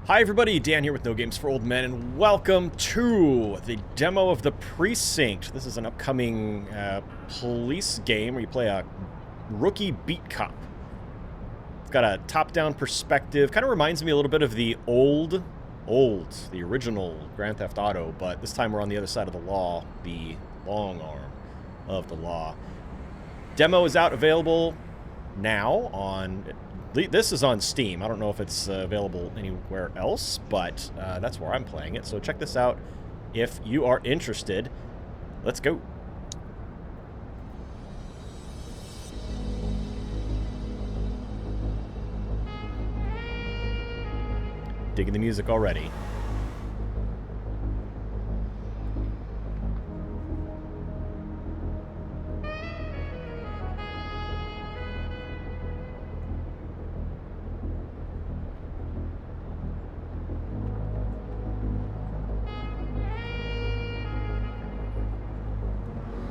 Hi everybody, Dan here with No Games for Old Men, and welcome to the demo of the Precinct. This is an upcoming police game where you play a rookie beat cop. It's got a top-down perspective, kind of reminds me a little bit of the the original Grand Theft Auto, but this time we're on the other side of the law, the long arm of the law. Demo is out, available now on... This is on Steam. I don't know if it's available anywhere else, but that's where I'm playing it. So check this out if you are interested. Let's go. Digging the music already.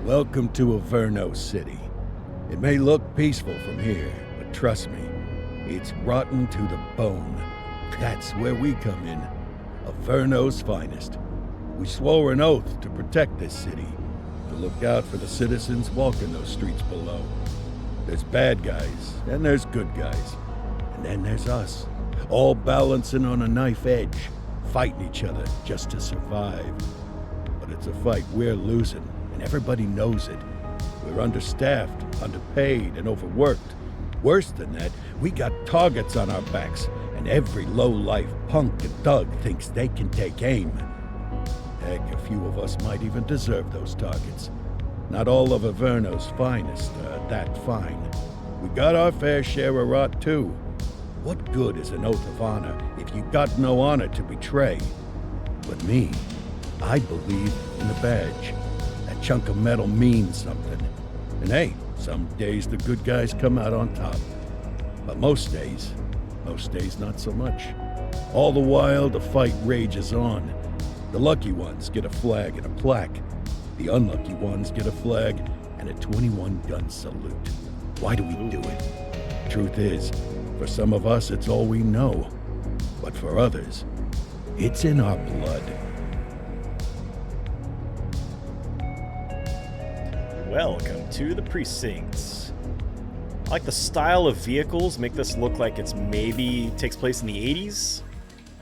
Welcome to Averno City. It may look peaceful from here, but trust me, it's rotten to the bone. That's where we come in. Averno's finest. We swore an oath to protect this city, to look out for the citizens walking those streets below. There's bad guys, and there's good guys. And then there's us, all balancing on a knife edge, fighting each other just to survive. But it's a fight we're losing. And everybody knows it. We're understaffed, underpaid, and overworked. Worse than that, we got targets on our backs, and every low-life punk and thug thinks they can take aim. Heck, a few of us might even deserve those targets. Not all of Averno's finest are that fine. We got our fair share of rot, too. What good is an oath of honor if you got no honor to betray? But me, I believe in the badge. That chunk of metal means something. And hey, some days the good guys come out on top. But most days not so much. All the while, the fight rages on. The lucky ones get a flag and a plaque. The unlucky ones get a flag and a 21-gun salute. Why do we do it? Truth is, for some of us, it's all we know. But for others, it's in our blood. Welcome to the Precincts. I like the style of vehicles, make this look like it's maybe takes place in the 80s.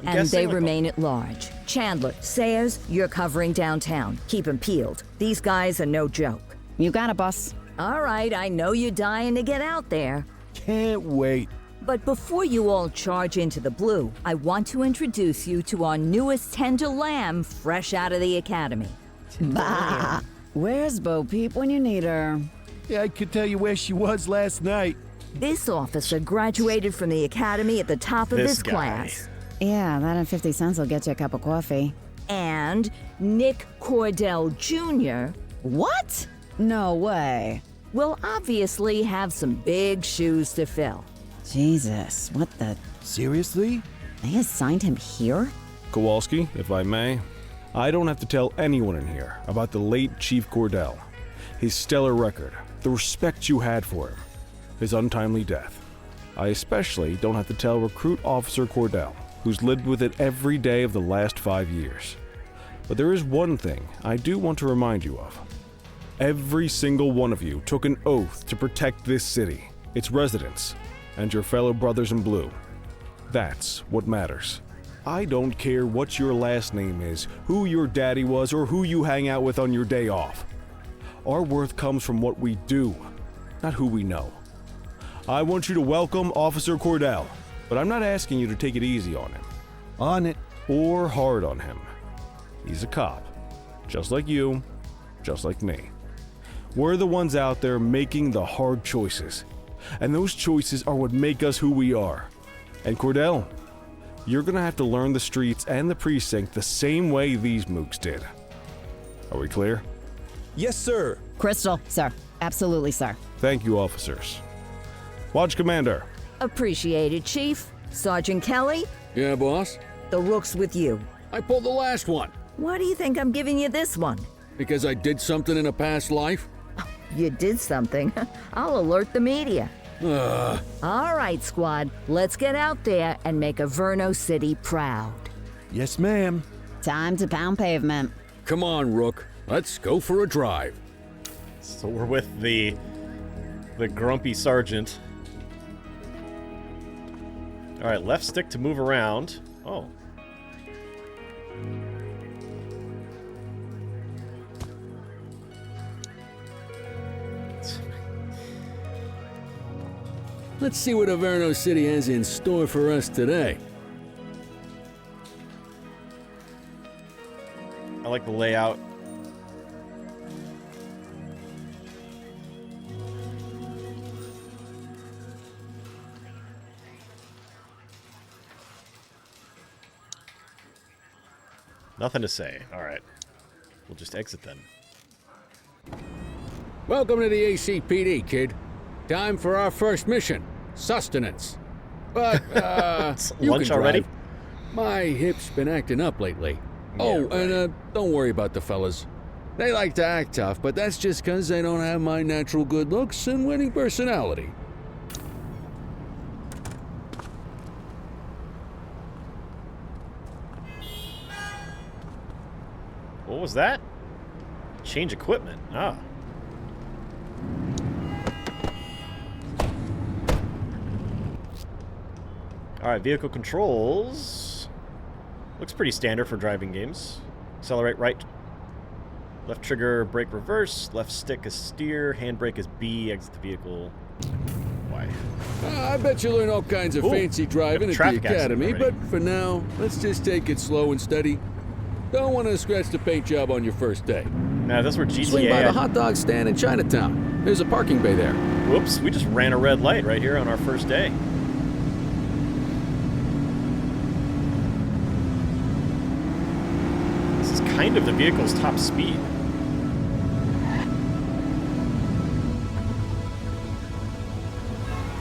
And they remain at large. Chandler, Sayers, you're covering downtown. Keep 'em peeled. These guys are no joke. You got it, boss. All right, I know you're dying to get out there. Can't wait. But before you all charge into the blue, I want to introduce you to our newest tender lamb fresh out of the academy. Bah! Where's Bo Peep when you need her? Yeah, I could tell you where she was last night. This officer graduated from the academy at the top of his class. Yeah, that and 50 cents will get you a cup of coffee. And Nick Cordell Jr. What? No way. will obviously have some big shoes to fill. Jesus, what the... Seriously? They assigned him here? Kowalski, if I may, I don't have to tell anyone in here about the late Chief Cordell, his stellar record, the respect you had for him, his untimely death. I especially don't have to tell Recruit Officer Cordell, who's lived with it every day of the last 5 years. But there is one thing I do want to remind you of. Every single one of you took an oath to protect this city, its residents, and your fellow brothers in blue. That's what matters. I don't care what your last name is, who your daddy was, or who you hang out with on your day off. Our worth comes from what we do, not who we know. I want you to welcome Officer Cordell, but I'm not asking you to take it easy on him. On it. Or hard on him. He's a cop, just like you, just like me. We're the ones out there making the hard choices, and those choices are what make us who we are. And Cordell, you're gonna have to learn the streets and the precinct the same way these mooks did. Are we clear? Yes, sir. Crystal, sir. Absolutely, sir. Thank you, officers. Watch Commander. Appreciated, Chief. Sergeant Kelly, Yeah, boss? the rook's with you. I pulled the last one. Why do you think I'm giving you this one? Because I did something in a past life? You did something. I'll alert the media. All right, squad. Let's get out there and make Averno City proud. Yes, ma'am. Time to pound pavement. Come on, Rook. Let's go for a drive. So we're with the grumpy sergeant. All right, left stick to move around. Oh. Let's see what Averno City has in store for us today. I like the layout. Nothing to say. All right. We'll just exit then. Welcome to the ACPD, kid. Time for our first mission, sustenance. But, you lunch can already? drive. My hip's been acting up lately. Yeah, and don't worry about the fellas. They like to act tough, but that's just because they don't have my natural good looks and winning personality. What was that? Change equipment. Ah. Alright, vehicle controls. Looks pretty standard for driving games. Accelerate right. Left trigger, brake reverse. Left stick is steer. Handbrake is B. Exit the vehicle. Y. I bet you learn all kinds of Ooh, fancy driving at the traffic accident academy, already. but for now, let's just take it slow and steady. Don't want to scratch the paint job on your first day. Now, this were GTA. Swing by the hot dog stand in Chinatown. There's a parking bay there. Whoops, we just ran a red light right here on our first day. This is kind of the vehicle's top speed.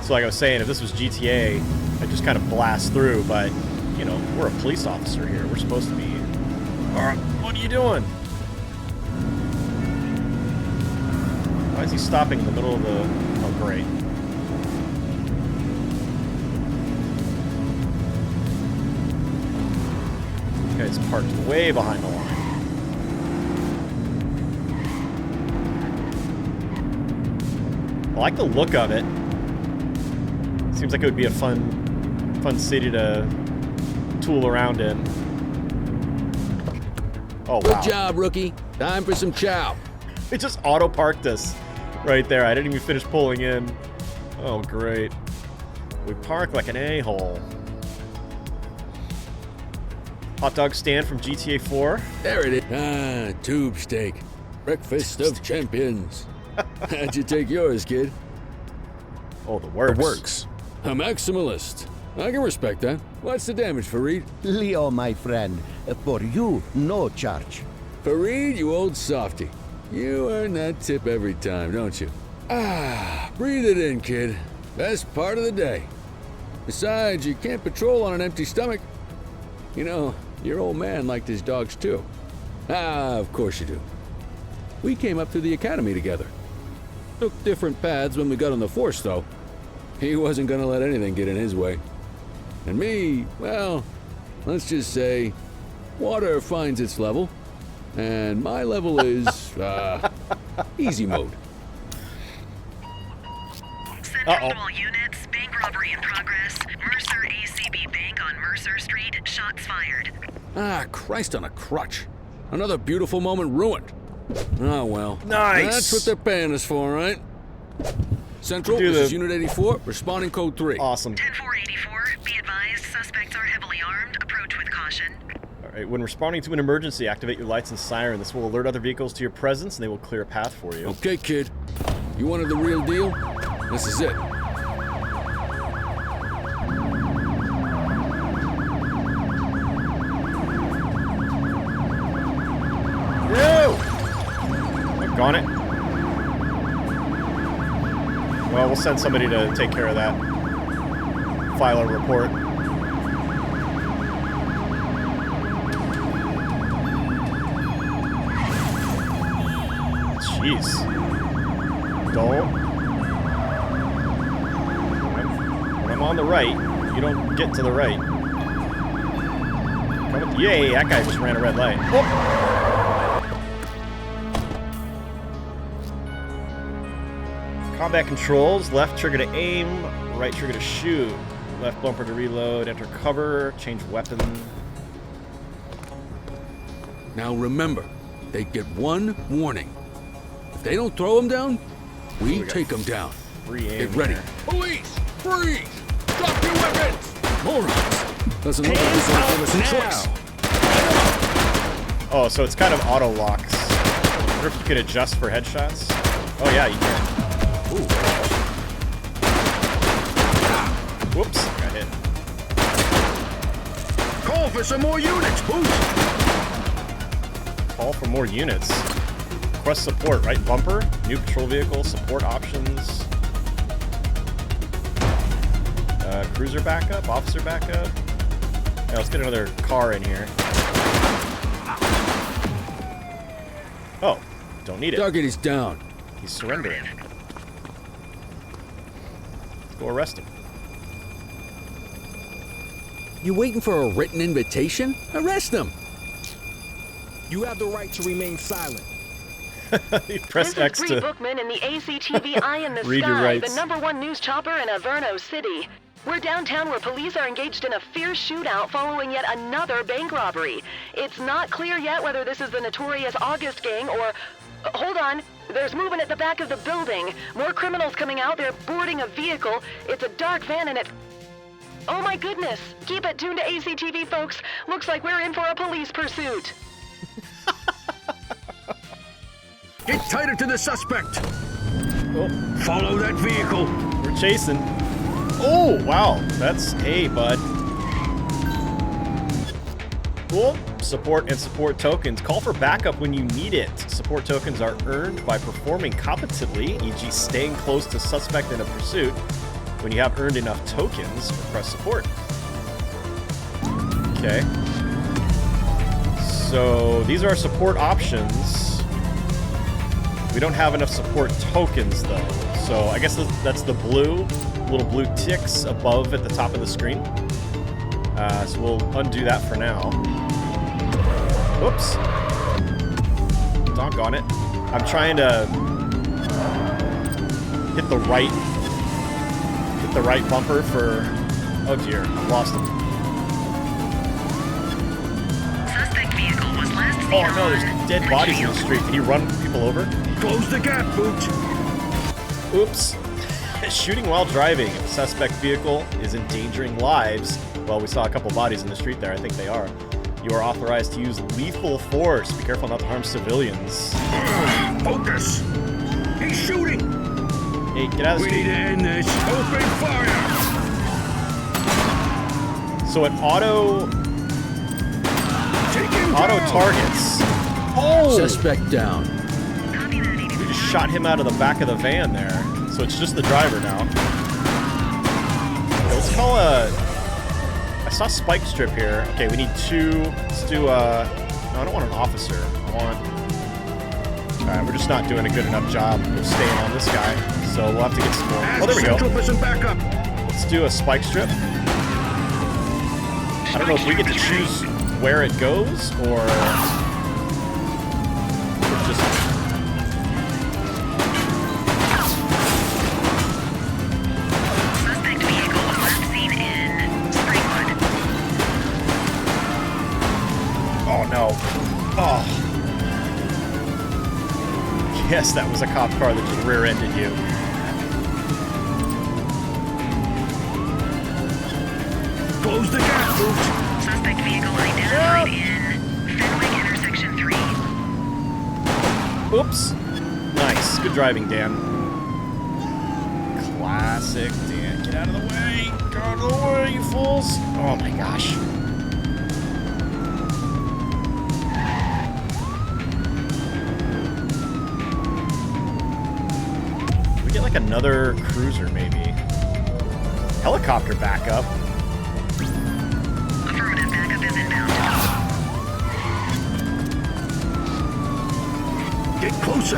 So like I was saying, if this was GTA, I'd just kind of blast through, but, you know, we're a police officer here. We're supposed to be... Alright, what are you doing? Why is he stopping in the middle of the... Oh, great. This guy's parked way behind the line. I like the look of it. Seems like it would be a fun city to tool around in. Oh, wow. Good job, rookie. Time for some chow. It just auto-parked us right there. I didn't even finish pulling in. Oh, great. We parked like an a-hole. Hot dog stand from GTA 4. There it is. Ah, tube steak. Breakfast of champions. How'd you take yours, kid? Oh, the works. It works. A maximalist. I can respect that. What's the damage, Fareed? Leo, my friend, for you, no charge. Fareed, you old softy. You earn that tip every time, don't you? Ah, breathe it in, kid. Best part of the day. Besides, you can't patrol on an empty stomach. You know, your old man liked his dogs too. Ah, of course you do. We came up through the academy together. Took different paths when we got on the force, though. He wasn't gonna let anything get in his way. And me, well, let's just say, water finds its level, and my level is, easy mode. Central units, bank robbery in progress. Mercer ACB Bank on Mercer Street, shots fired. Ah, Christ on a crutch. Another beautiful moment ruined. Oh, well. Nice. That's what they're paying us for, right? Central, Do this the- is Unit 84, responding code 3. Awesome. 10-484, be advised, suspects are heavily armed. Approach with caution. All right, when responding to an emergency, activate your lights and siren. This will alert other vehicles to your presence, and they will clear a path for you. Okay, kid. You wanted the real deal? This is it. Gone it. Well, we'll send somebody to take care of that. File a report. Jeez. Don't. on the right. You don't get to the right. Yay, that guy just ran a red light. Oh. Combat controls, left trigger to aim, right trigger to shoot. Left bumper to reload, enter cover, change weapon. Now remember, they get one warning. If they don't throw them down, we take them down. Free aim. Get ready. Here. Police! Freeze! Drop your weapons! Morons! Doesn't look like this one gave us a choice. Oh, so it's kind of auto locks. I wonder if you could adjust for headshots. Oh yeah, you can. Ooh. Whoops, got hit. Call for some more units, Boots! Call for more units. Request support, right bumper, new patrol vehicle, support options. Cruiser backup, officer backup. Yeah, let's get another car in here. Oh, don't need it. Target is down. He's surrendering. Let's go arrest him. You waiting for a written invitation? Arrest him! You have the right to remain silent. You press X This is Bree to Bookman in the ACTV Eye in the read your Sky, rights. the #1 news chopper in Averno City. We're downtown where police are engaged in a fierce shootout following yet another bank robbery. It's not clear yet whether this is the notorious August gang or... hold on. There's movement at the back of the building. More criminals coming out. They're boarding a vehicle. It's a dark van and it... oh my goodness. Keep it tuned to ACTV, folks. Looks like we're in for a police pursuit. Get tighter to the suspect! Oh, Follow that vehicle! we're chasing. Oh, wow. That's... hey, bud. Cool. Support and support tokens. Call for backup when you need it. Support tokens are earned by performing competently, e.g. staying close to suspect in a pursuit. When you have earned enough tokens, request support. Okay. So these are support options. We don't have enough support tokens though. So I guess that's the blue, little blue ticks above at the top of the screen. So we'll undo that for now. Whoops. Doggone it. I'm trying to hit the right bumper for... oh dear, I lost him. Suspect vehicle was last seen Oh no, there's dead bodies in the street. Can you run people over? Close the gap, Boots! Oops. Shooting while driving. If a suspect vehicle is endangering lives, well, we saw a couple bodies in the street there. I think they are. You are authorized to use lethal force. Be careful not to harm civilians. Focus! He's shooting! Hey, get out of the We need street. to end this. Open fire! So it auto Take him auto down! targets. Oh! Suspect down. We just shot him out of the back of the van there. So it's just the driver now. Okay, let's call a... I saw spike strip here. Okay, we need two. Let's do no, I don't want an officer. I want... Alright, we're just not doing a good enough job of staying on this guy. So we'll have to get some more. Oh, there we go. Troopers and backup. Let's do a spike strip. I don't know if we get to choose where it goes, or... it's just... Suspect vehicle was last seen in Springwood. Oh no. Oh. Yes, that was a cop car that just rear-ended you. Close the gap, Boots! Suspect vehicle identified in Fenwick intersection 3. Oops. Nice. Good driving, Dan. Classic Dan. Get out of the way. Get out of the way, you fools. Oh my gosh. We get like another cruiser, maybe. Helicopter backup. Affirmative, backup is inbound. Get closer!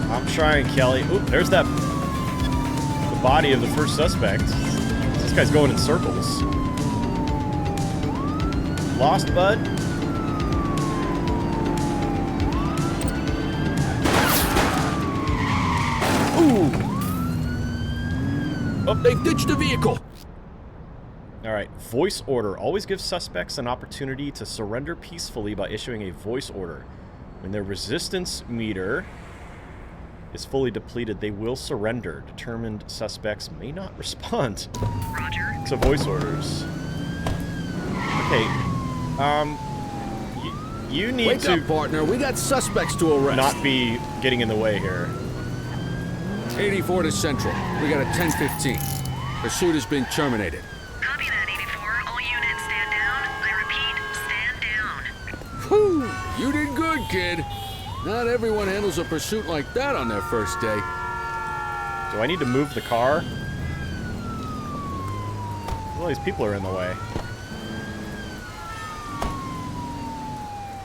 I'm trying, Kelly. Oop, there's that... the body of the first suspect. Is this This guy's going in circles. Lost, bud? Ooh! Oh, they've ditched the vehicle! Alright, voice order. Always give suspects an opportunity to surrender peacefully by issuing a voice order. When their resistance meter is fully depleted, they will surrender. Determined suspects may not respond to voice orders. Okay, you need Wake to up, partner. We got suspects to arrest. not be getting in the way here. 84 to Central. We got a 10:15. Pursuit has been terminated. Copy that, 84. All units stand down. I repeat, stand down. Whew! You did good, kid. Not everyone handles a pursuit like that on their first day. Do I need to move the car? All these people are in the way.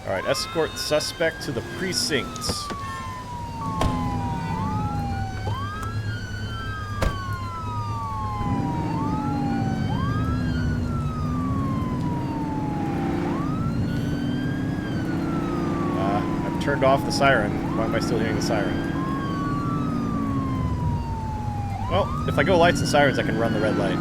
Alright, escort suspect to the precinct. I've turned off the siren. Why am I still hearing the siren? Well, if I go lights and sirens, I can run the red light.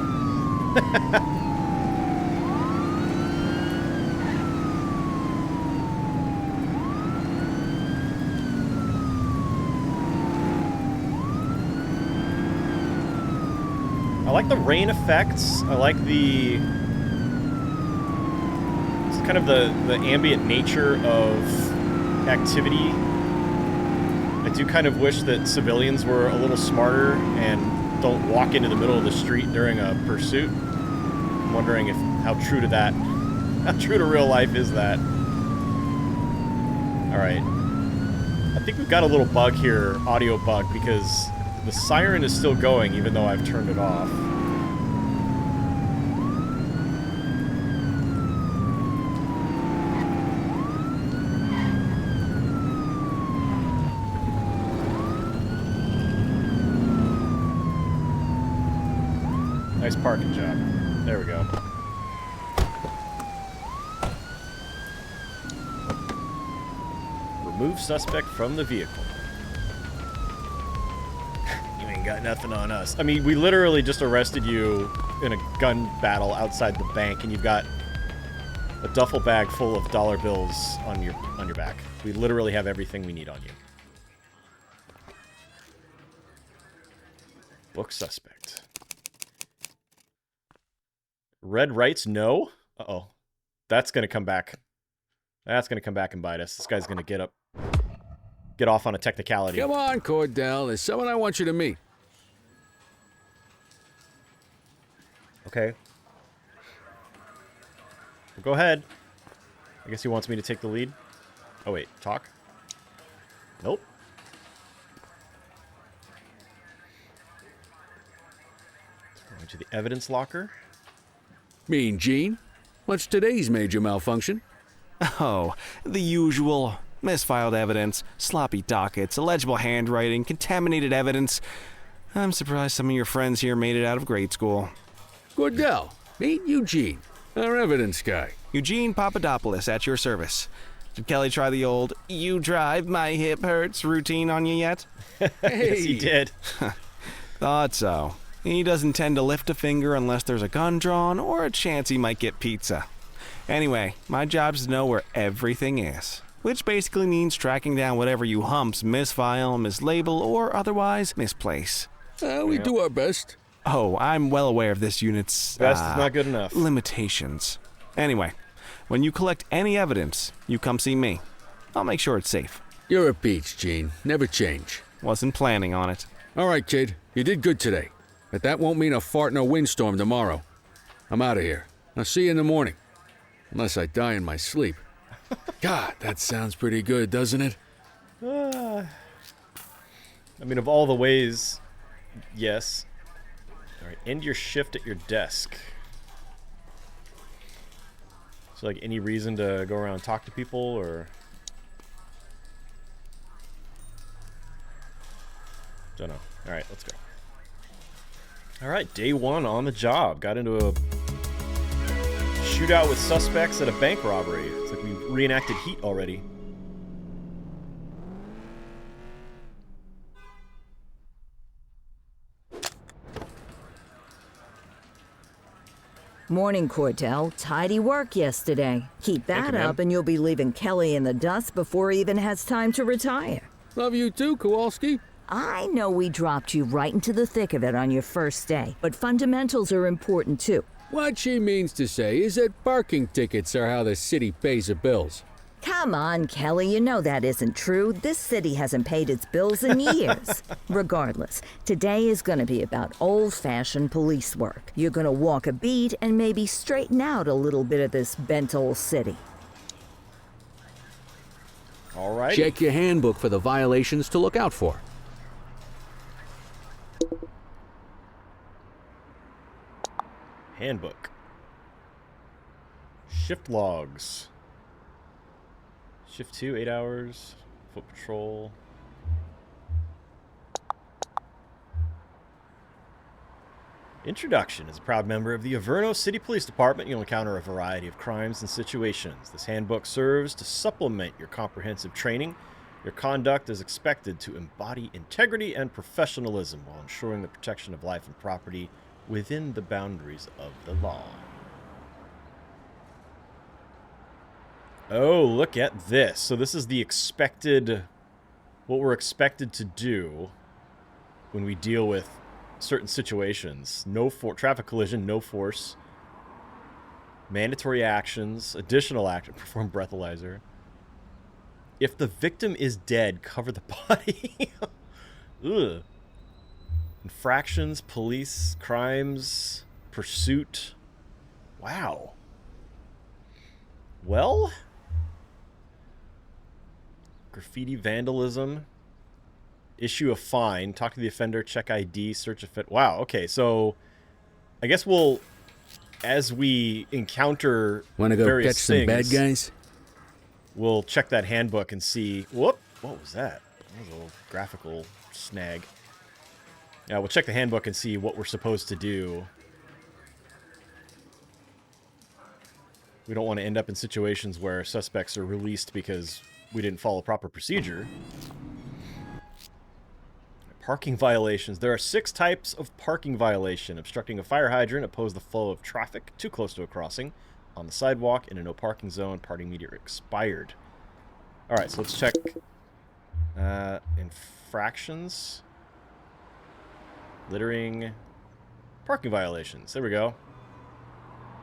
I like the rain effects. I like the... It's kind of the ambient nature of activity. I do kind of wish that civilians were a little smarter and don't walk into the middle of the street during a pursuit. I'm wondering if how true to that, how true to real life is that. Alright. I think we've got a little bug here, audio bug, because the siren is still going even though I've turned it off. Nice parking job. There we go. Remove suspect from the vehicle. You ain't got nothing on us. I mean, we literally just arrested you in a gun battle outside the bank, and you've got a duffel bag full of dollar bills on your back. We literally have everything we need on you. Book suspect. Red rights, no. Uh-oh. That's gonna come back. That's gonna come back and bite us. This guy's gonna get off on a technicality. Come on, Cordell. There's someone I want you to meet. Okay. Well, go ahead. I guess he wants me to take the lead. Oh, wait. Talk? Nope. Going to the evidence locker. Mean Gene? What's today's major malfunction? Oh, the usual. Misfiled evidence, sloppy dockets, illegible handwriting, contaminated evidence. I'm surprised some of your friends here made it out of grade school. Cordell, meet Eugene, our evidence guy. Eugene Papadopoulos at your service. Did Kelly try the old, "you drive, my hip hurts" routine on you yet? Hey. Yes, he did. Thought so. He doesn't tend to lift a finger unless there's a gun drawn or a chance he might get pizza. Anyway, my job's to know where everything is, which basically means tracking down whatever you humps misfile, mislabel, or otherwise misplace. We do our best. Oh, I'm well aware of this unit's... Best is not good enough. Limitations. Anyway, when you collect any evidence, you come see me. I'll make sure it's safe. You're a peach, Gene. Never change. Wasn't planning on it. All right, kid. You did good today. But that won't mean a fart in a windstorm tomorrow. I'm out of here. I'll see you in the morning. Unless I die in my sleep. God, that sounds pretty good, doesn't it? I mean, of all the ways, yes. All right, end your shift at your desk. So, like, any reason to go around and talk to people, or... Don't know. All right, let's go. All right, day one on the job. Got into a shootout with suspects at a bank robbery. It's like we reenacted Heat already. Morning, Cordell. Tidy work yesterday. Keep that up and you'll be leaving Kelly in the dust before he even has time to retire. Love you too, Kowalski. I know we dropped you right into the thick of it on your first day, but fundamentals are important too. What she means to say is that parking tickets are how the city pays the bills. Come on, Kelly, you know that isn't true. This city hasn't paid its bills in years. Regardless, today is going to be about old-fashioned police work. You're going to walk a beat and maybe straighten out a little bit of this bent old city. All right. Check your handbook for the violations to look out for. Handbook. Shift logs. Shift 2, 8 hours. Foot patrol. Introduction. As a proud member of the Averno City Police Department, you'll encounter a variety of crimes and situations. This handbook serves to supplement your comprehensive training. Your conduct is expected to embody integrity and professionalism while ensuring the protection of life and property within the boundaries of the law. Oh, look at this. So this is the expected, what we're expected to do when we deal with certain situations. No traffic collision, no force. Mandatory actions, additional action, perform breathalyzer. If the victim is dead, cover the body. Ugh. Infractions, police, crimes, pursuit. Wow. Well, graffiti, vandalism, issue a fine, talk to the offender, check ID, search a fit. Wow, okay, so I guess we'll, as we encounter Wanna go various catch some things, bad guys? We'll check that handbook and see. Whoop! What was that? That was a little graphical snag. Yeah, we'll check the handbook and see what we're supposed to do. We don't want to end up in situations where suspects are released because we didn't follow proper procedure. Parking violations. There are 6 types of parking violation. Obstructing a fire hydrant, oppose the flow of traffic, too close to a crossing, on the sidewalk, in a no parking zone, parking meter expired. Alright, so let's check infractions. Littering. Parking violations. There we go.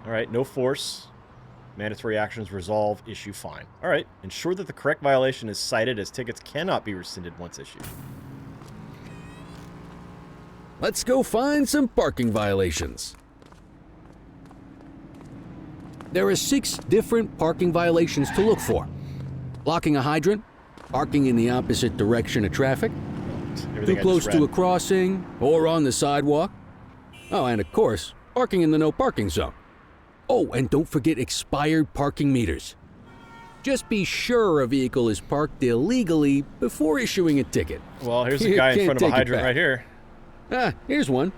Alright, no force. Mandatory actions, resolve, issue fine. Alright, ensure that the correct violation is cited as tickets cannot be rescinded once issued. Let's go find some parking violations. There are 6 different parking violations to look for. Blocking a hydrant, parking in the opposite direction of traffic, too close to a crossing, or on the sidewalk. Oh, and of course, parking in the no parking zone. Oh, and don't forget expired parking meters. Just be sure a vehicle is parked illegally before issuing a ticket. Well, here's a guy in front of a hydrant right here. Ah, here's one.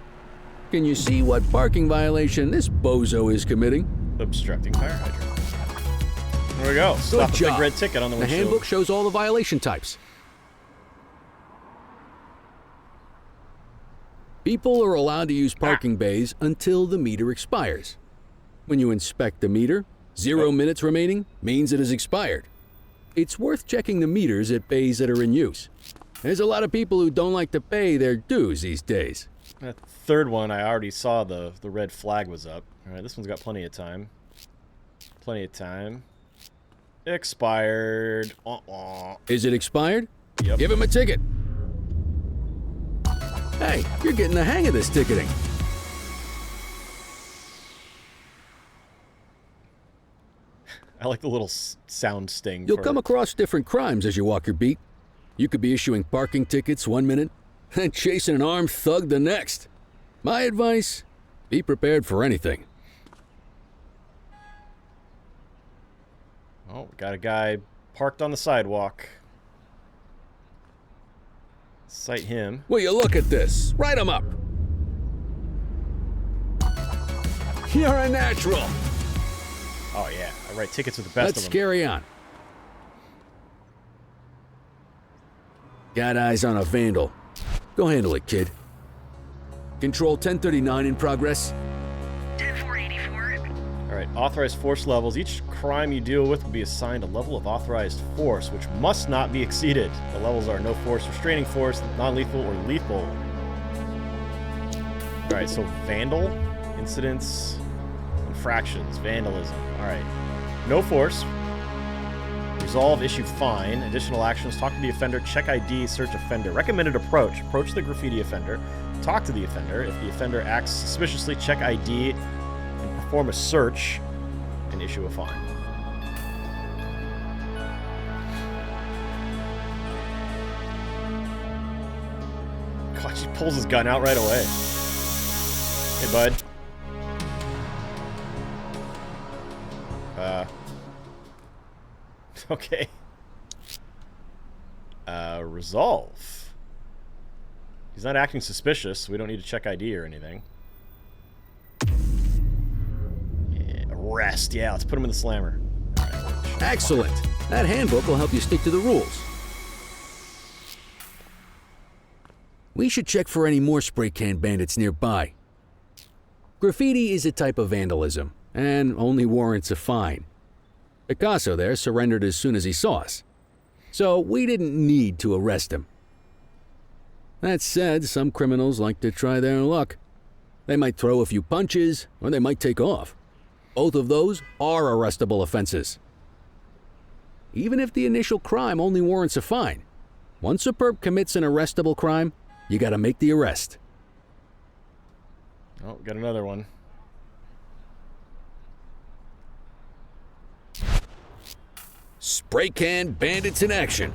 Can you see what parking violation this bozo is committing? Obstructing fire hydrant. There we go. Stop a big red ticket on the windshield. The handbook shows all the violation types. People are allowed to use parking bays until the meter expires. When you inspect the meter, 0 minutes remaining means it is expired. It's worth checking the meters at bays that are in use. There's a lot of people who don't like to pay their dues these days. That third one, I already saw the red flag was up. All right, this one's got plenty of time. Plenty of time. Expired. Is it expired? Yep. Give him a ticket. Hey, you're getting the hang of this ticketing. I like the little sound sting. You'll come across different crimes as you walk your beat. You could be issuing parking tickets 1 minute and chasing an armed thug the next. My advice, be prepared for anything. Oh, we got a guy parked on the sidewalk. Cite him. Will you look at this? Write him up. You're a natural. Oh yeah, I write tickets with the best Let's of them. carry on. Got eyes on a vandal. Go handle it, kid. Control 1039 in progress. 10-484. All right, authorized force levels. Each crime you deal with will be assigned a level of authorized force, which must not be exceeded. The levels are no force, restraining force, non-lethal, or lethal. All right, so vandal, incidents, infractions, vandalism. All right, no force. Resolve, issue fine. Additional actions, talk to the offender, check ID, search offender. Recommended approach. Approach the graffiti offender. Talk to the offender. If the offender acts suspiciously, check ID and perform a search and issue a fine. God, she pulls his gun out right away. Hey, bud. Okay. Resolve. He's not acting suspicious, so we don't need to check ID or anything. Yeah, arrest. Yeah, let's put him in the slammer. All right, Excellent. That handbook will help you stick to the rules. We should check for any more spray can bandits nearby. Graffiti is a type of vandalism, and only warrants a fine. Picasso there surrendered as soon as he saw us, so we didn't need to arrest him. That said, some criminals like to try their luck. They might throw a few punches, or they might take off. Both of those are arrestable offenses. Even if the initial crime only warrants a fine, once a perp commits an arrestable crime, you gotta make the arrest. Oh, got another one. Spray can bandits in action.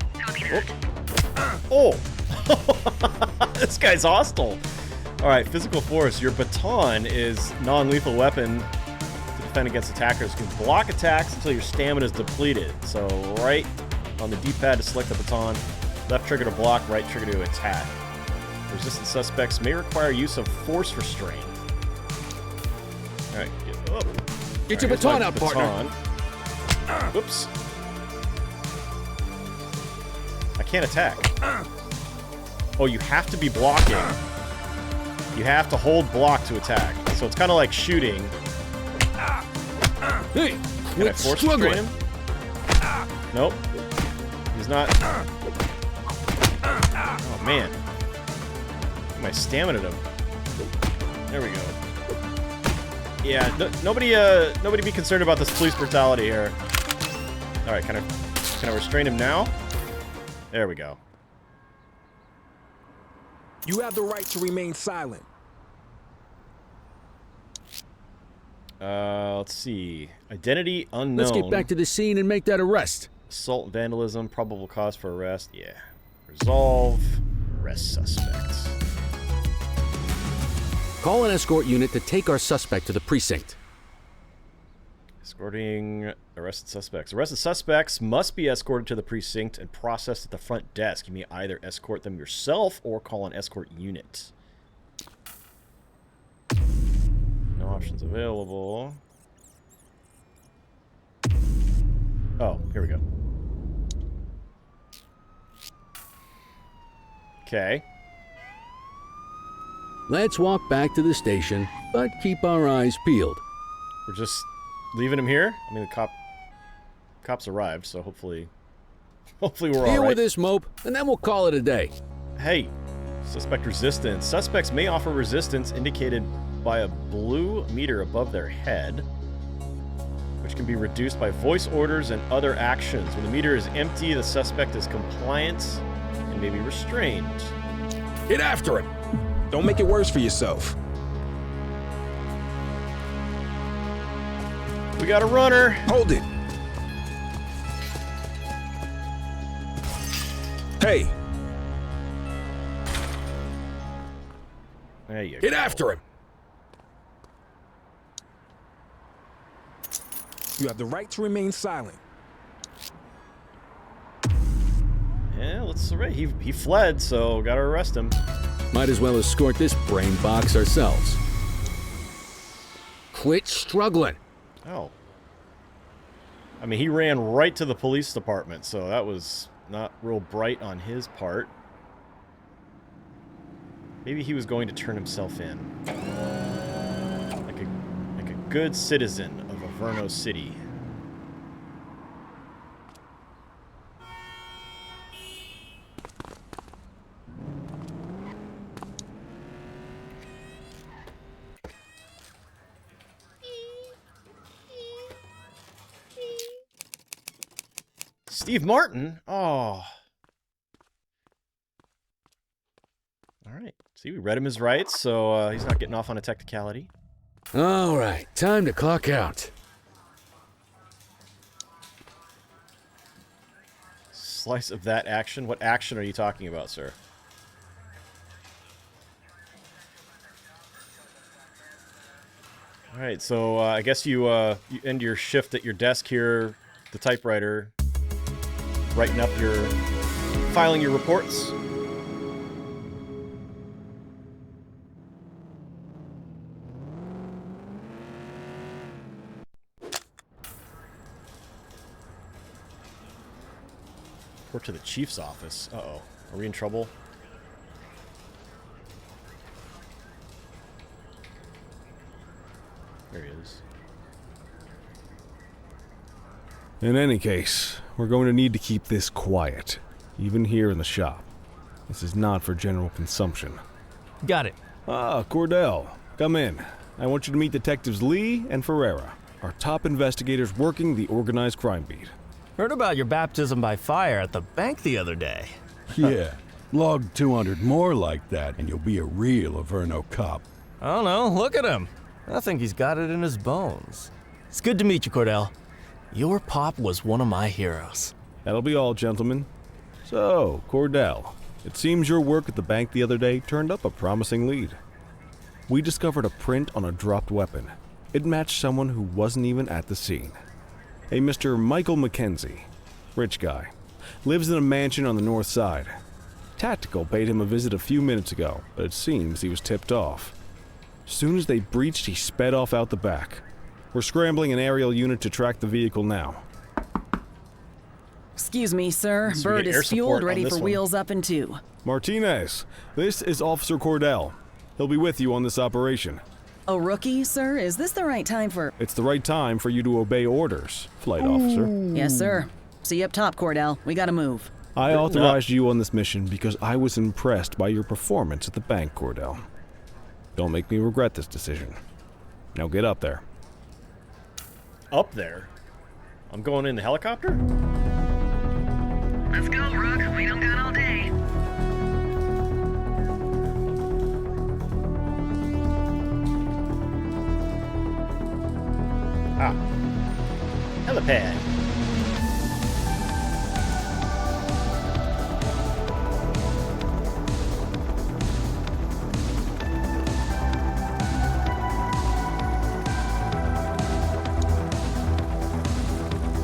Oh! This guy's hostile. All right, physical force. Your baton is non-lethal weapon to defend against attackers. You can block attacks until your stamina is depleted. So right on the D-pad to select the baton, left trigger to block, right trigger to attack. Resistant suspects may require use of force restraint. All right, get up. Get your baton out, partner. Whoops. I can't attack. Oh, you have to be blocking. You have to hold block to attack. So it's kind of like shooting. Hey, Can I force restrain him? Nope. He's not. Oh, man. My stamina to. There we go. Yeah, nobody be concerned about this police brutality here. All right, can I restrain him now? There we go. You have the right to remain silent. Let's see. Identity unknown. Let's get back to the scene and make that arrest. Assault, vandalism, probable cause for arrest. Yeah. Resolve. Arrest suspects. Call an escort unit to take our suspect to the precinct. Escorting arrested suspects. Arrested suspects must be escorted to the precinct and processed at the front desk. You may either escort them yourself or call an escort unit. No options available. Oh, here we go. Okay. Let's walk back to the station, but keep our eyes peeled. We're just leaving him here? I mean, the cops arrived, so hopefully we're all right. Deal with this mope, and then we'll call it a day. Hey, suspect resistance. Suspects may offer resistance indicated by a blue meter above their head, which can be reduced by voice orders and other actions. When the meter is empty, the suspect is compliant and may be restrained. Get after him! Don't make it worse for yourself. We got a runner. Hold it. Hey. There you Get go. after him! You have the right to remain silent. Yeah, let's arrest. He fled, so gotta arrest him. Might as well escort this brain box ourselves. quit struggling. Oh. I mean, he ran right to the police department, so that was not real bright on his part. Maybe he was going to turn himself in. Like a good citizen of Averno City. Steve Martin? Oh. Alright. See, we read him his rights, so he's not getting off on a technicality. Alright, time to clock out. Slice of that action? What action are you talking about, sir? Alright, so I guess you end your shift at your desk here, the typewriter, writing up filing your reports. Report to the chief's office. Uh-oh. Are we in trouble? There he is. In any case, we're going to need to keep this quiet, even here in the shop. This is not for general consumption. Got it. Ah, Cordell, come in. I want you to meet Detectives Lee and Ferreira, our top investigators working the organized crime beat. Heard about your baptism by fire at the bank the other day. Yeah, log 200 more like that and you'll be a real Averno cop. I don't know, look at him. I think he's got it in his bones. It's good to meet you, Cordell. Your pop was one of my heroes. That'll be all, gentlemen. So, Cordell, it seems your work at the bank the other day turned up a promising lead. We discovered a print on a dropped weapon. It matched someone who wasn't even at the scene. A Mr. Michael Mackenzie, rich guy, lives in a mansion on the north side. Tactical paid him a visit a few minutes ago, but it seems he was tipped off. Soon as they breached, he sped off out the back. We're scrambling an aerial unit to track the vehicle now. Excuse me, sir. So Bird we get air is fueled, support on ready this for one. wheels up in 2. Martinez, this is Officer Cordell. He'll be with you on this operation. A rookie, sir? Is this the right time for... It's the right time for you to obey orders, flight officer. Yes, sir. See you up top, Cordell. We gotta move. I authorized you on this mission because I was impressed by your performance at the bank, Cordell. Don't make me regret this decision. Now get up there. Up there? I'm going in the helicopter? Let's go, Rook. We don't got all day. Ah. Helipad.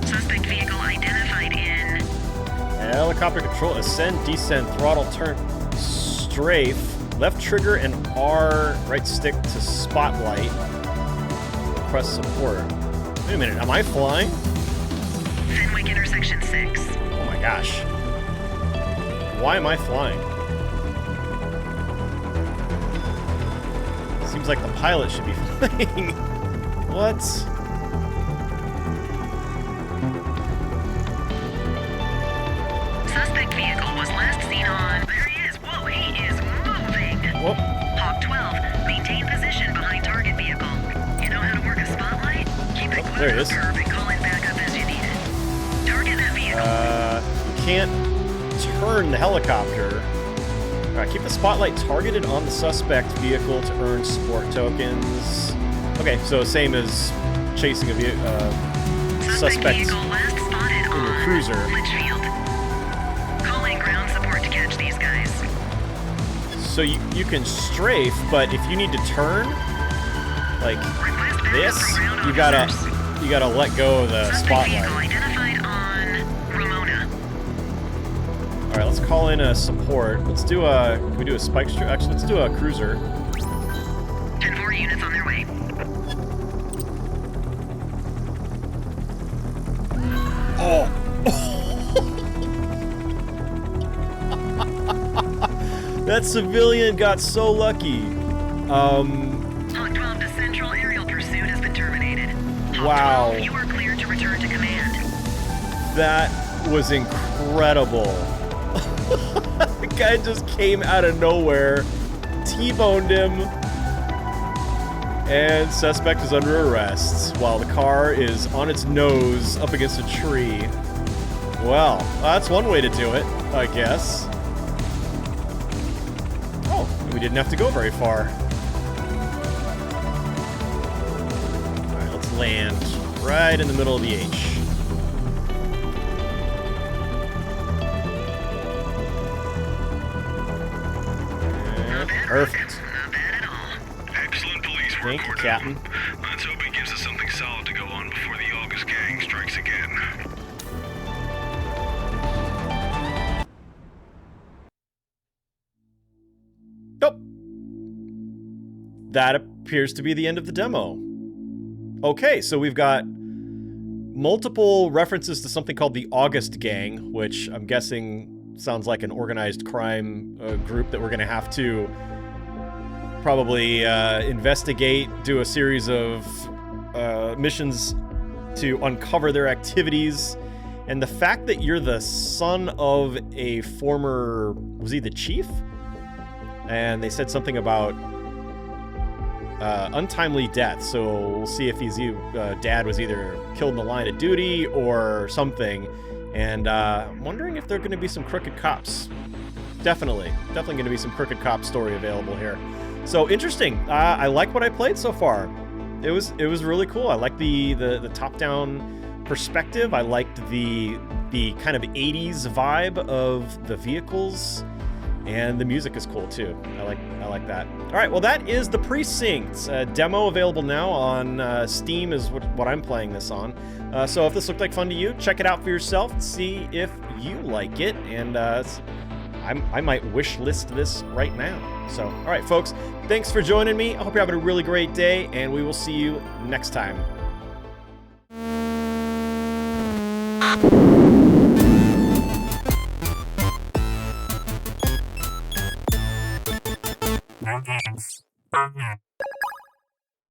Suspect vehicle identified in... Helicopter control, ascend, descend, throttle, turn, strafe, left trigger and R, right stick to spotlight. Request support. Wait a minute, am I flying? Fenwick intersection 6. Oh my gosh. Why am I flying? Seems like the pilot should be flying. What? Suspect vehicle was last seen on... There he is. Whoa, he is moving. Whoop. Hawk 12, maintain position behind target vehicle. You know how to work a spotlight? Keep it close there to it the is. curve and call in backup as you need it. Target that vehicle. You can't turn the helicopter. Alright, keep the spotlight targeted on the suspect vehicle to earn support tokens. Okay, so same as chasing a suspect vehicle last spotted in your on cruiser. Litchfield. Call in ground support to catch these guys. So you can strafe, but if you need to turn, like Request backup this, from ground you gotta officers. let go of the Suspect vehicle spotlight. identified on Ramona. All right, let's call in a support. Let's do a. Can we do a spike strip? Actually, let's do a cruiser. 10-4 units on their way. That civilian got so lucky. Hawk 12 to Central, aerial pursuit has been terminated. Hawk Wow. 12, you are cleared to return to command. That was incredible. The guy just came out of nowhere, T-boned him, and suspect is under arrest while the car is on its nose up against a tree. Well, that's one way to do it, I guess. Oh, we didn't have to go very far. Alright, let's land right in the middle of the H. Perfect. Not bad at all. Excellent police work, Thank you, Cordell. Captain. Let's hope it gives us something solid to go on before the August gang strikes again. Nope. That appears to be the end of the demo. Okay, so we've got multiple references to something called the August Gang, which I'm guessing sounds like an organized crime group that we're going to have to probably investigate, do a series of missions to uncover their activities. And the fact that you're the son of a former, was he the chief? And they said something about untimely death, so we'll see if his dad was either killed in the line of duty or something. And I'm wondering if there are going to be some crooked cops. Definitely going to be some crooked cop story available here. So interesting. I like what I played so far. It was really cool. I like the top-down perspective. I liked the kind of 80s vibe of the vehicles, and the music is cool too. I like that. All right, well that is the Precinct demo, available now on Steam is what I'm playing this on. So if this looked like fun to you, check it out for yourself and see if you like it. And I might wish list this right now. So, all right, folks, thanks for joining me. I hope you're having a really great day, and we will see you next time. No games.